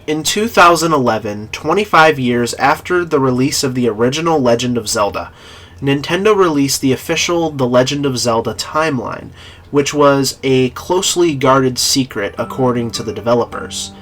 In 2011, 25 years after the release of the original Legend of Zelda, Nintendo released the official The Legend of Zelda Timeline, which was a closely guarded secret according to the developers.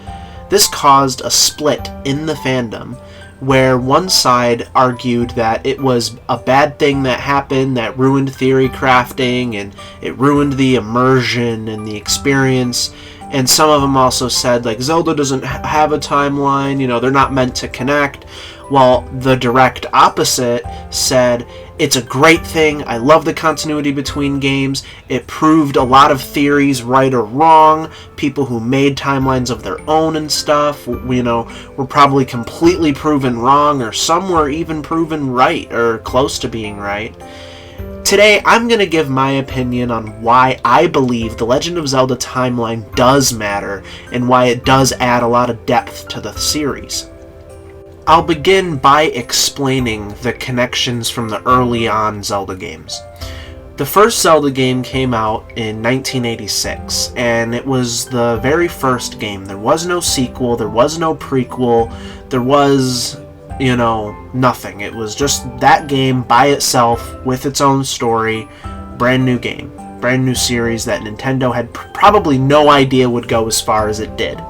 This caused a split in the fandom, where one side argued that it was a bad thing that happened that ruined theory crafting and it ruined the immersion and the experience. And some of them also said, like, Zelda doesn't have a timeline, they're not meant to connect. While the direct opposite said, it's a great thing, I love the continuity between games, it proved a lot of theories right or wrong, people who made timelines of their own and stuff, were probably completely proven wrong, or some were even proven right, or close to being right. Today, I'm going to give my opinion on why I believe The Legend of Zelda Timeline does matter, and why it does add a lot of depth to the series. I'll begin by explaining the connections from the early on Zelda games. The first Zelda game came out in 1986, and it was the very first game. There was no sequel, there was no prequel, there was, nothing. It was just that game by itself, with its own story, brand new game, brand new series that Nintendo had probably no idea would go as far as it did.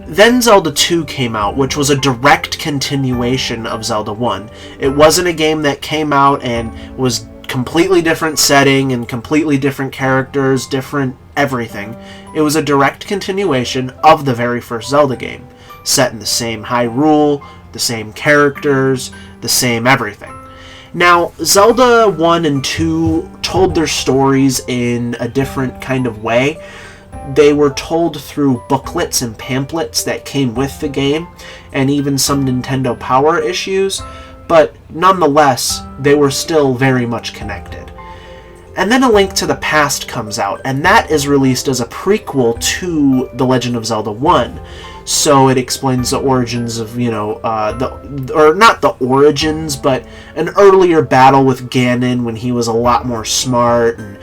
Then Zelda 2 came out, which was a direct continuation of Zelda 1. It wasn't a game that came out and was completely different setting and completely different characters, different everything. It was a direct continuation of the very first Zelda game, set in the same Hyrule, the same characters, the same everything. Now, Zelda 1 and 2 told their stories in a different kind of way. They were told through booklets and pamphlets that came with the game, and even some Nintendo Power issues, but nonetheless, they were still very much connected. And then A Link to the Past comes out, and that is released as a prequel to The Legend of Zelda 1. So it explains the origins of, or not the origins, but an earlier battle with Ganon when he was a lot more smart, and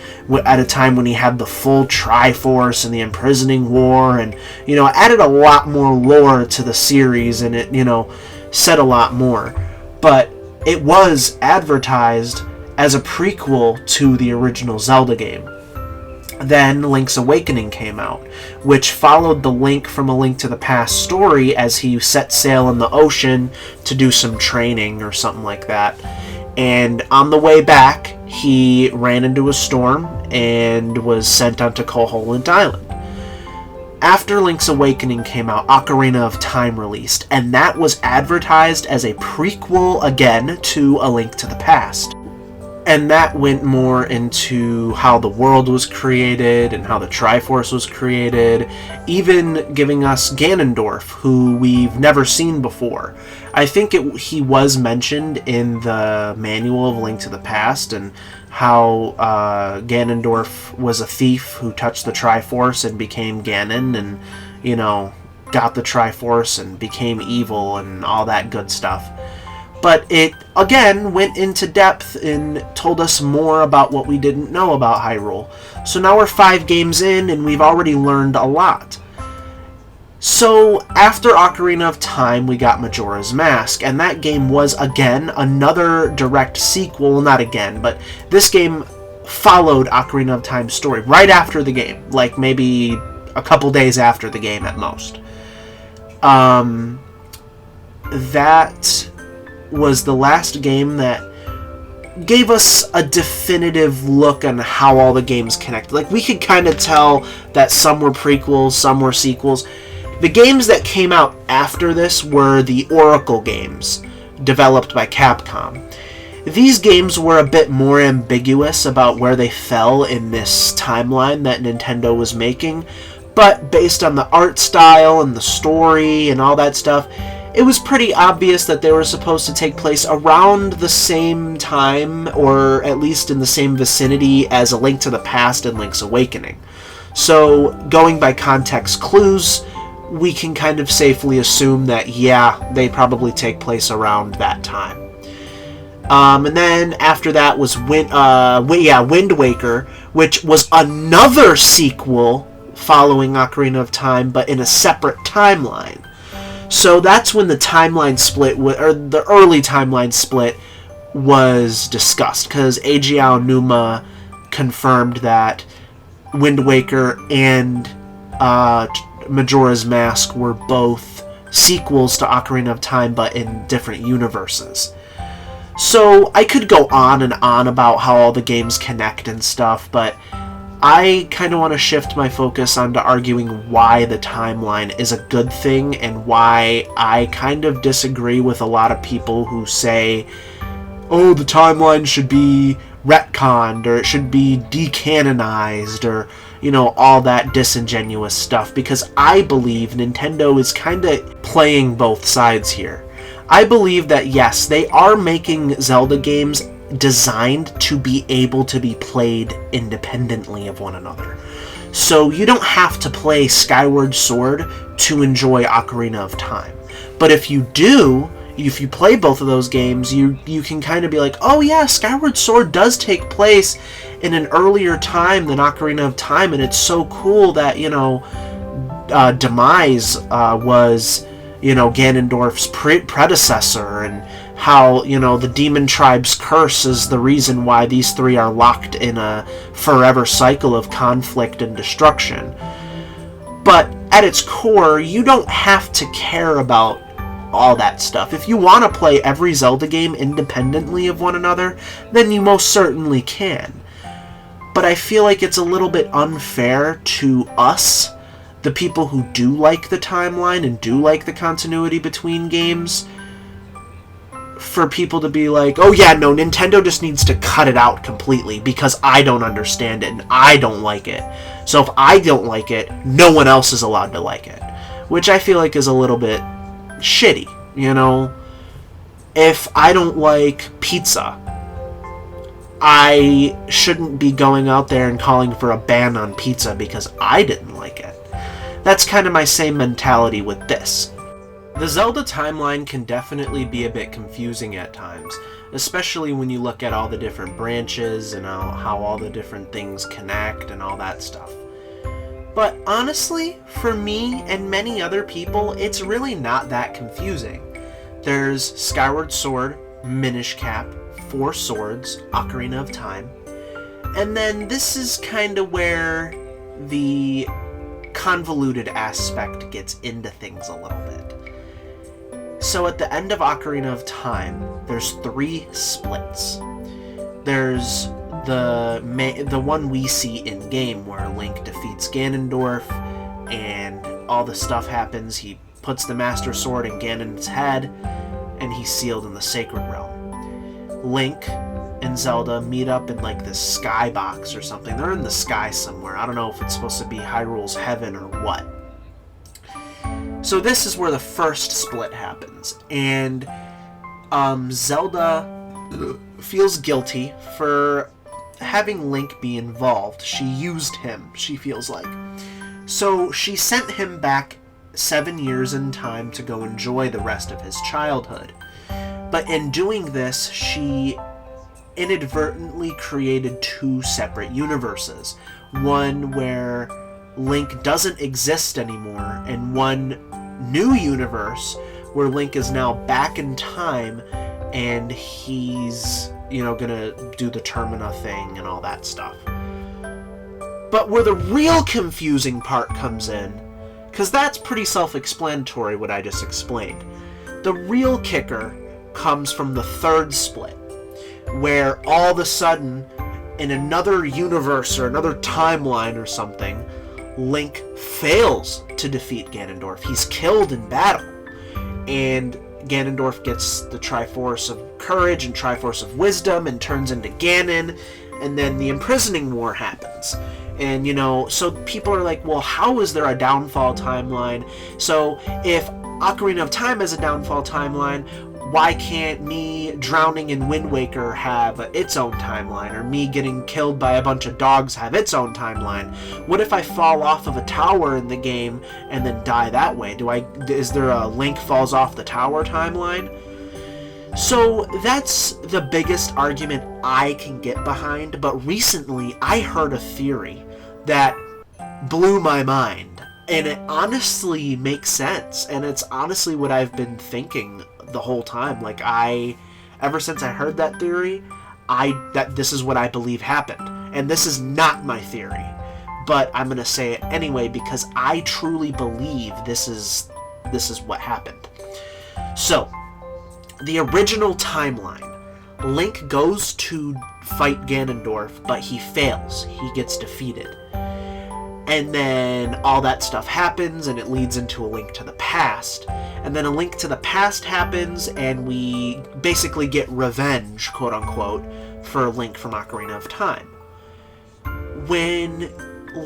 at a time when he had the full Triforce and the Imprisoning War, and, added a lot more lore to the series, and it, said a lot more. But it was advertised as a prequel to the original Zelda game. Then Link's Awakening came out, which followed the Link from A Link to the Past story as he set sail in the ocean to do some training or something like that. And on the way back, he ran into a storm and was sent onto Koholint Island. After Link's Awakening came out, Ocarina of Time released, and that was advertised as a prequel again to A Link to the Past. And that went more into how the world was created and how the Triforce was created, even giving us Ganondorf, who we've never seen before. I think he was mentioned in the manual of Link to the Past, and how Ganondorf was a thief who touched the Triforce and became Ganon, and, got the Triforce and became evil and all that good stuff. But it, again, went into depth and told us more about what we didn't know about Hyrule. So now we're 5 games in, and we've already learned a lot. So, after Ocarina of Time, we got Majora's Mask, and that game was, again, another direct sequel. Well, not again, but this game followed Ocarina of Time's story right after the game. Like, maybe a couple days after the game at most. That was the last game that gave us a definitive look on how all the games connect. Like, we could kind of tell that some were prequels, some were sequels. The games that came out after this were the Oracle games, developed by Capcom. These games were a bit more ambiguous about where they fell in this timeline that Nintendo was making, but based on the art style and the story and all that stuff, it was pretty obvious that they were supposed to take place around the same time, or at least in the same vicinity as A Link to the Past and Link's Awakening. So, going by context clues, we can kind of safely assume that, yeah, they probably take place around that time. And then after that was Wind Waker, which was another sequel following Ocarina of Time, but in a separate timeline. So that's when the timeline split, or the early timeline split, was discussed, because Eiji Aonuma confirmed that Wind Waker and Majora's Mask were both sequels to Ocarina of Time, but in different universes. So I could go on and on about how all the games connect and stuff, but I kind of want to shift my focus onto arguing why the timeline is a good thing, and why I kind of disagree with a lot of people who say, oh, the timeline should be retconned, or it should be decanonized, or, you know, all that disingenuous stuff, because I believe Nintendo is kind of playing both sides here. I believe that, yes, they are making Zelda games designed to be able to be played independently of one another. So you don't have to play Skyward Sword to enjoy Ocarina of Time. But if you do, if you play both of those games, you can kind of be like, oh yeah, Skyward Sword does take place in an earlier time than Ocarina of Time, and it's so cool that, you know, Demise was, you know, Ganondorf's predecessor, and how, you know, the Demon Tribe's curse is the reason why these three are locked in a forever cycle of conflict and destruction. But at its core, you don't have to care about all that stuff. If you want to play every Zelda game independently of one another, then you most certainly can. But I feel like it's a little bit unfair to us, the people who do like the timeline and do like the continuity between games, for people to be like, oh yeah, no, Nintendo just needs to cut it out completely because I don't understand it and I don't like it. So if I don't like it, no one else is allowed to like it. Which I feel like is a little bit shitty, you know? If I don't like pizza, I shouldn't be going out there and calling for a ban on pizza because I didn't like it. That's kind of my same mentality with this. The Zelda timeline can definitely be a bit confusing at times, especially when you look at all the different branches and how all the different things connect and all that stuff. But honestly, for me and many other people, it's really not that confusing. There's Skyward Sword, Minish Cap, Four Swords, Ocarina of Time, and then this is kind of where the convoluted aspect gets into things a little bit. So at the end of Ocarina of Time, there's three splits. There's the one we see in-game where Link defeats Ganondorf and all the stuff happens. He puts the Master Sword in Ganon's head and he's sealed in the Sacred Realm. Link and Zelda meet up in like this sky box or something. They're in the sky somewhere. I don't know if it's supposed to be Hyrule's heaven or what. So this is where the first split happens, and Zelda feels guilty for having Link be involved. She used him, she feels like. So she sent him back 7 years in time to go enjoy the rest of his childhood. But in doing this, she inadvertently created two separate universes. One where Link doesn't exist anymore, and one new universe where Link is now back in time and he's, you know, gonna do the Termina thing and all that stuff. But where the real confusing part comes in, because that's pretty self-explanatory what I just explained, the real kicker comes from the third split, where all of a sudden, in another universe or another timeline or something, Link fails to defeat Ganondorf. He's killed in battle. And Ganondorf gets the Triforce of Courage and Triforce of Wisdom and turns into Ganon. And then the Imprisoning War happens. And, you know, so people are like, well, how is there a downfall timeline? So if Ocarina of Time has a downfall timeline, why can't me drowning in Wind Waker have its own timeline? Or me getting killed by a bunch of dogs have its own timeline? What if I fall off of a tower in the game and then die that way? Is there a Link falls off the tower timeline? So that's the biggest argument I can get behind, but recently I heard a theory that blew my mind. And it honestly makes sense. And it's honestly what I've been thinking the whole time. Like, ever since I heard that theory, that this is what I believe happened. And this is not my theory, but I'm going to say it anyway because I truly believe this is what happened. So, the original timeline. Link goes to fight Ganondorf, but he fails. He gets defeated. And then all that stuff happens, and it leads into A Link to the Past. And then A Link to the Past happens, and we basically get revenge, quote-unquote, for Link from Ocarina of Time. When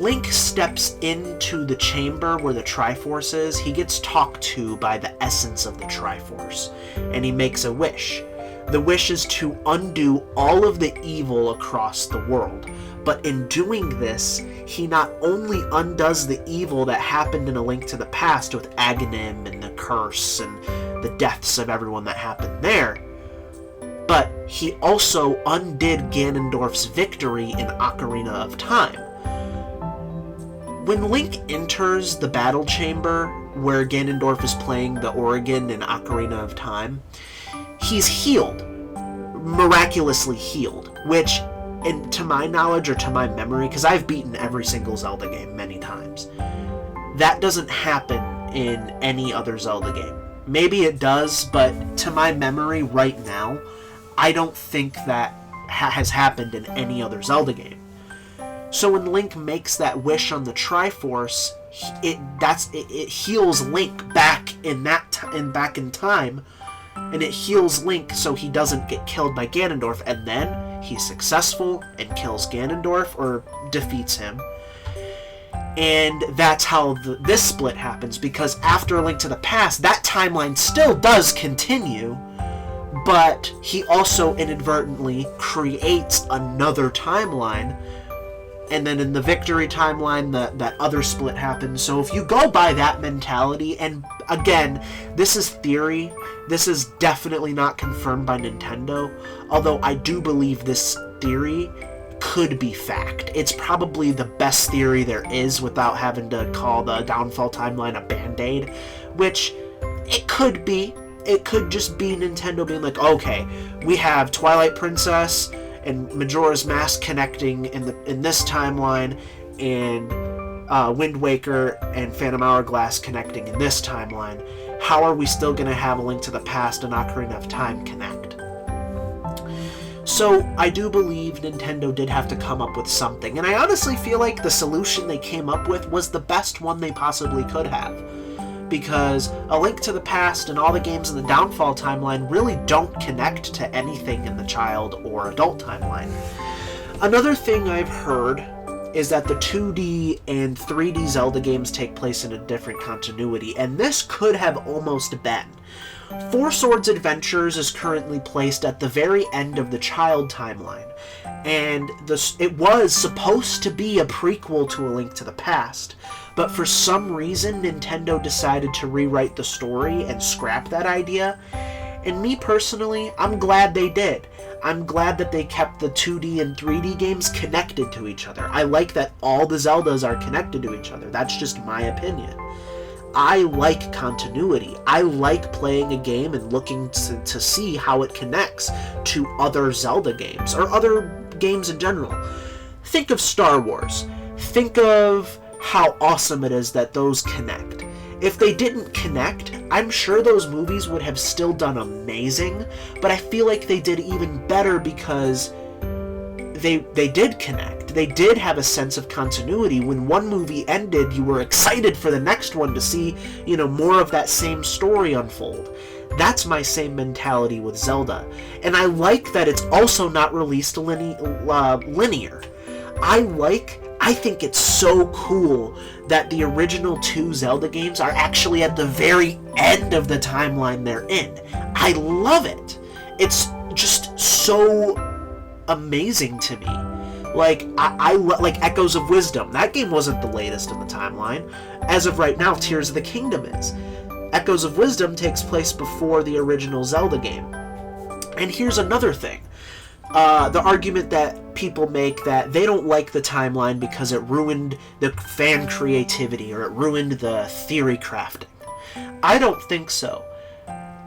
Link steps into the chamber where the Triforce is, he gets talked to by the essence of the Triforce, and he makes a wish. The wish is to undo all of the evil across the world. But in doing this, he not only undoes the evil that happened in A Link to the Past with Aghanim and the curse and the deaths of everyone that happened there, but he also undid Ganondorf's victory in Ocarina of Time. When Link enters the battle chamber where Ganondorf is playing the organ in Ocarina of Time, he's healed, miraculously healed, which, and to my knowledge or to my memory, because I've beaten every single Zelda game many times, that doesn't happen in any other Zelda game. Maybe it does, but to my memory right now, I don't think that has happened in any other Zelda game. So when Link makes that wish on the Triforce, it heals Link back in time, and it heals Link so he doesn't get killed by Ganondorf, and then he's successful and kills Ganondorf, or defeats him. And that's how this split happens, because after A Link to the Past, that timeline still does continue, but he also inadvertently creates another timeline, and then in the victory timeline, that other split happens. So if you go by that mentality, and again, this is theory, this is definitely not confirmed by Nintendo, although I do believe this theory could be fact. It's probably the best theory there is without having to call the downfall timeline a band-aid, which it could be. It could just be Nintendo being like, okay, we have Twilight Princess and Majora's Mask connecting in this timeline, and Wind Waker and Phantom Hourglass connecting in this timeline. How are we still going to have A Link to the Past and Ocarina of Time connect? So I do believe Nintendo did have to come up with something, and I honestly feel like the solution they came up with was the best one they possibly could have. Because A Link to the Past and all the games in the Downfall timeline really don't connect to anything in the child or adult timeline. Another thing I've heard is that the 2D and 3D Zelda games take place in a different continuity, and this could have almost been. Four Swords Adventures is currently placed at the very end of the child timeline, and it was supposed to be a prequel to A Link to the Past, but for some reason Nintendo decided to rewrite the story and scrap that idea, and me personally, I'm glad they did. I'm glad that they kept the 2D and 3D games connected to each other. I like that all the Zeldas are connected to each other. That's just my opinion. I like continuity. I like playing a game and looking to see how it connects to other Zelda games, or other games in general. Think of Star Wars. Think of how awesome it is that those connect. If they didn't connect, I'm sure those movies would have still done amazing, but I feel like they did even better because they did connect. They did have a sense of continuity. When one movie ended, you were excited for the next one to see, more of that same story unfold. That's my same mentality with Zelda. And I like that it's also not released linear. I think it's so cool that the original two Zelda games are actually at the very end of the timeline they're in. I love it. It's just so amazing to me. Like, I like Echoes of Wisdom. That game wasn't the latest in the timeline. As of right now, Tears of the Kingdom is. Echoes of Wisdom takes place before the original Zelda game. And here's another thing. The argument that people make that they don't like the timeline because it ruined the fan creativity or it ruined the theory crafting. I don't think so.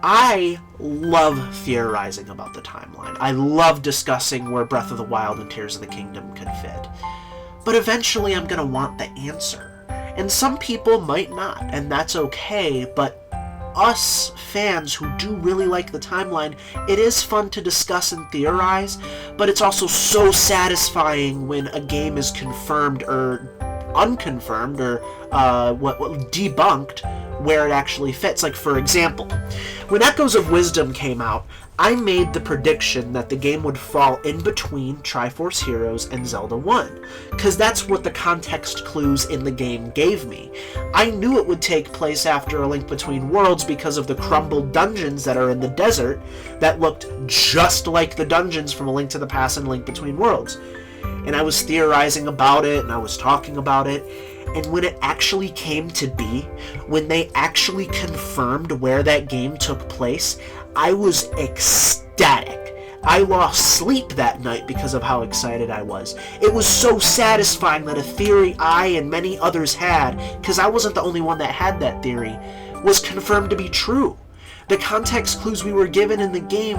I love theorizing about the timeline. I love discussing where Breath of the Wild and Tears of the Kingdom could fit. But eventually I'm going to want the answer. And some people might not, and that's okay, but us fans who do really like the timeline, it is fun to discuss and theorize, but it's also so satisfying when a game is confirmed or unconfirmed or debunked where it actually fits. Like, for example, when Echoes of Wisdom came out, I made the prediction that the game would fall in between Triforce Heroes and Zelda 1, because that's what the context clues in the game gave me. I knew it would take place after A Link Between Worlds because of the crumbled dungeons that are in the desert that looked just like the dungeons from A Link to the Past and A Link Between Worlds. And I was theorizing about it, and I was talking about it, and when it actually came to be, when they actually confirmed where that game took place, I was ecstatic. I lost sleep that night because of how excited I was. It was so satisfying that a theory I and many others had, because I wasn't the only one that had that theory, was confirmed to be true. The context clues we were given in the game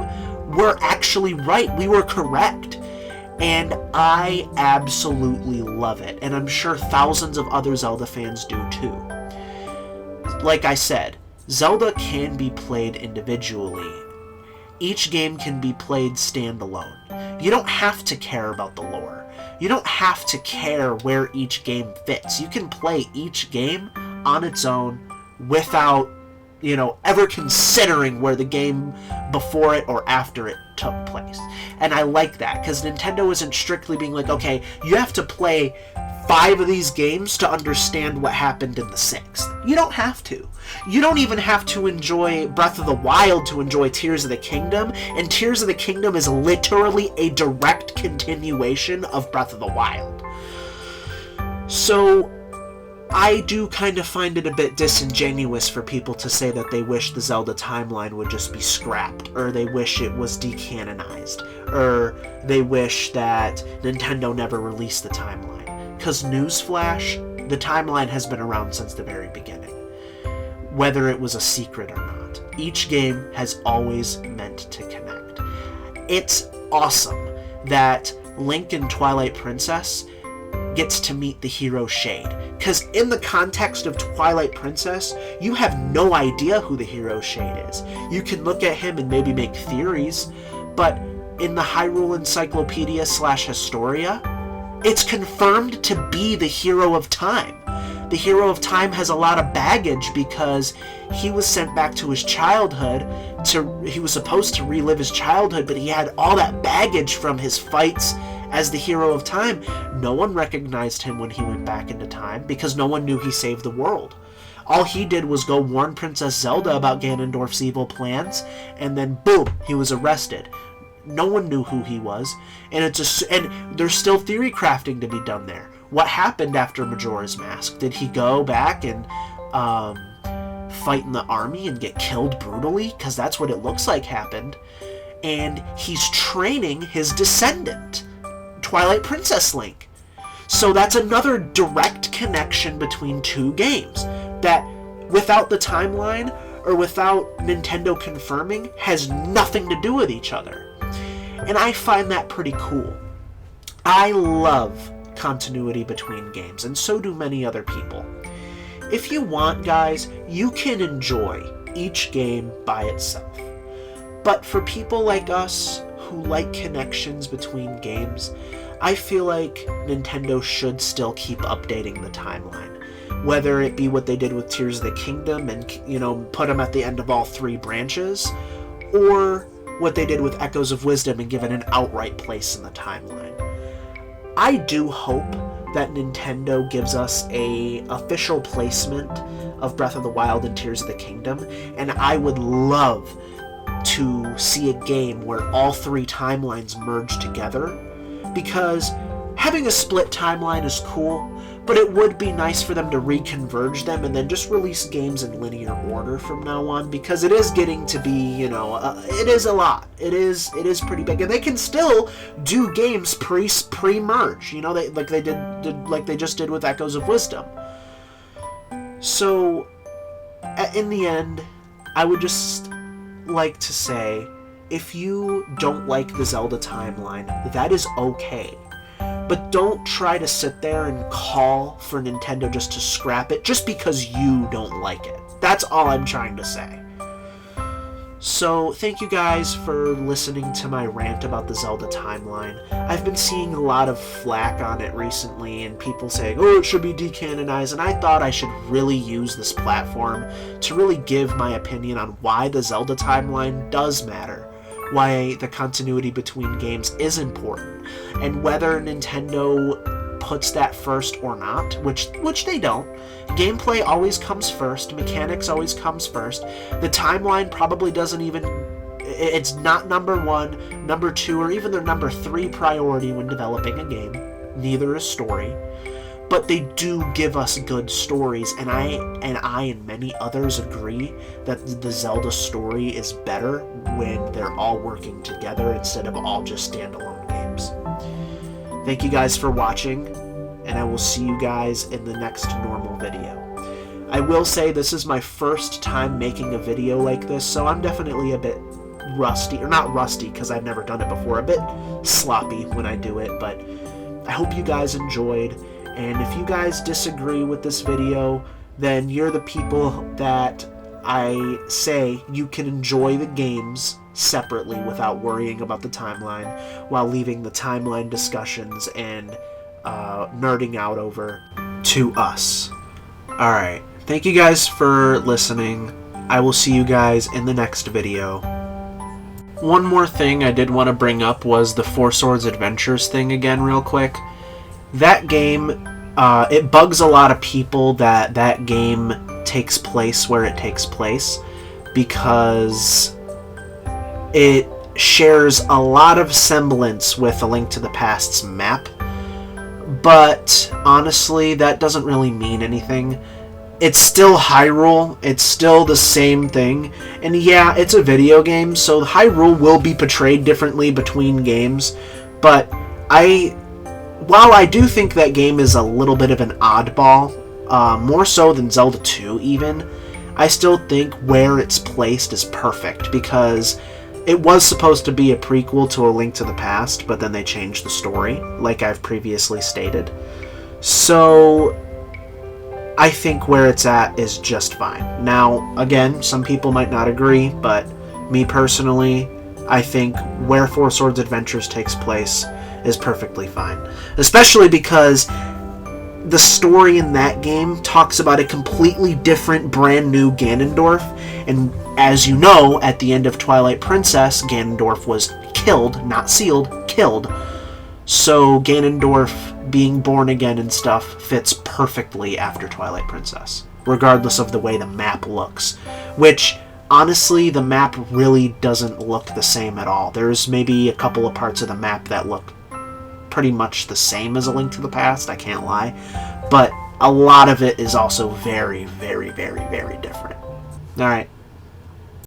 were actually right. We were correct. And I absolutely love it. And I'm sure thousands of other Zelda fans do too. Like I said, Zelda can be played individually. Each game can be played standalone. You don't have to care about the lore. You don't have to care where each game fits. You can play each game on its own without, ever considering where the game before it or after it took place. And I like that, because Nintendo isn't strictly being like, okay, you have to play 5 of these games to understand what happened in the 6th. You don't have to. You don't even have to enjoy Breath of the Wild to enjoy Tears of the Kingdom, and Tears of the Kingdom is literally a direct continuation of Breath of the Wild. So I do kind of find it a bit disingenuous for people to say that they wish the Zelda timeline would just be scrapped, or they wish it was decanonized, or they wish that Nintendo never released the timeline. Because newsflash, the timeline has been around since the very beginning, whether it was a secret or not. Each game has always meant to connect. It's awesome that Link and Twilight Princess gets to meet the hero Shade, because in the context of Twilight Princess, you have no idea who the hero Shade is. You can look at him and maybe make theories, but in the Hyrule Encyclopedia / Historia, it's confirmed to be the hero of time. The hero of time has a lot of baggage because he was sent back to his childhood. He was supposed to relive his childhood, but he had all that baggage from his fights as the hero of time. No one recognized him when he went back into time because no one knew he saved the world. All he did was go warn Princess Zelda about Ganondorf's evil plans, and then boom, he was arrested. No one knew who he was, and there's still theory crafting to be done there. What happened after Majora's Mask? Did he go back and fight in the army and get killed brutally? Because that's what it looks like happened. And he's training his descendant, Twilight Princess Link. So that's another direct connection between 2 games that, without the timeline or without Nintendo confirming, has nothing to do with each other. And I find that pretty cool. I love continuity between games, and so do many other people. If you want, guys, you can enjoy each game by itself. But for people like us who like connections between games, I feel like Nintendo should still keep updating the timeline. Whether it be what they did with Tears of the Kingdom and, put them at the end of all 3 branches, or what they did with Echoes of Wisdom and give it an outright place in the timeline. I do hope that Nintendo gives us a official placement of Breath of the Wild and Tears of the Kingdom, and I would love to see a game where all 3 timelines merge together, because having a split timeline is cool, But it would be nice for them to reconverge them and then just release games in linear order from now on, because it is getting to be, you know, it is a lot. It is pretty big, and they can still do games pre-merge. You know, they just did with Echoes of Wisdom. So, in the end, I would just like to say, if you don't like the Zelda timeline, that is okay. But don't try to sit there and call for Nintendo just to scrap it just because you don't like it. That's all I'm trying to say. So, thank you guys for listening to my rant about the Zelda timeline. I've been seeing a lot of flack on it recently, and people saying, oh, it should be decanonized, and I thought I should really use this platform to really give my opinion on why the Zelda timeline does matter, why the continuity between games is important, and whether Nintendo puts that first or not, which they don't. Gameplay always comes first, mechanics always comes first. The timeline probably doesn't even, it's not number 1, number 2, or even their number 3 priority when developing a game. Neither is story. But they do give us good stories, and I and many others agree that the Zelda story is better when they're all working together instead of all just standalone games. Thank you guys for watching, and I will see you guys in the next normal video. I will say this is my first time making a video like this, so I'm definitely a bit rusty, or not rusty because I've never done it before, a bit sloppy when I do it, but I hope you guys enjoyed. And if you guys disagree with this video, then you're the people that I say you can enjoy the games separately without worrying about the timeline, while leaving the timeline discussions and nerding out over to us. Alright, thank you guys for listening. I will see you guys in the next video. One more thing I did want to bring up was the Four Swords Adventures thing again real quick. That game, it bugs a lot of people that game takes place where it takes place, because it shares a lot of semblance with A Link to the Past's map, but honestly, that doesn't really mean anything. It's still Hyrule, it's still the same thing, and yeah, it's a video game, so Hyrule will be portrayed differently between games, but while I do think that game is a little bit of an oddball, more so than Zelda 2 even, I still think where it's placed is perfect, because it was supposed to be a prequel to A Link to the Past, but then they changed the story, like I've previously stated. So I think where it's at is just fine. Now, again, some people might not agree, but me personally, I think where Four Swords Adventures takes place is perfectly fine. Especially because the story in that game talks about a completely different, brand new Ganondorf, and as you know, at the end of Twilight Princess, Ganondorf was killed, not sealed, killed. So Ganondorf being born again and stuff fits perfectly after Twilight Princess, regardless of the way the map looks. Which, honestly, the map really doesn't look the same at all. There's maybe a couple of parts of the map that look pretty much the same as A Link to the Past, I can't lie. But a lot of it is also very, very, very, very different. Alright,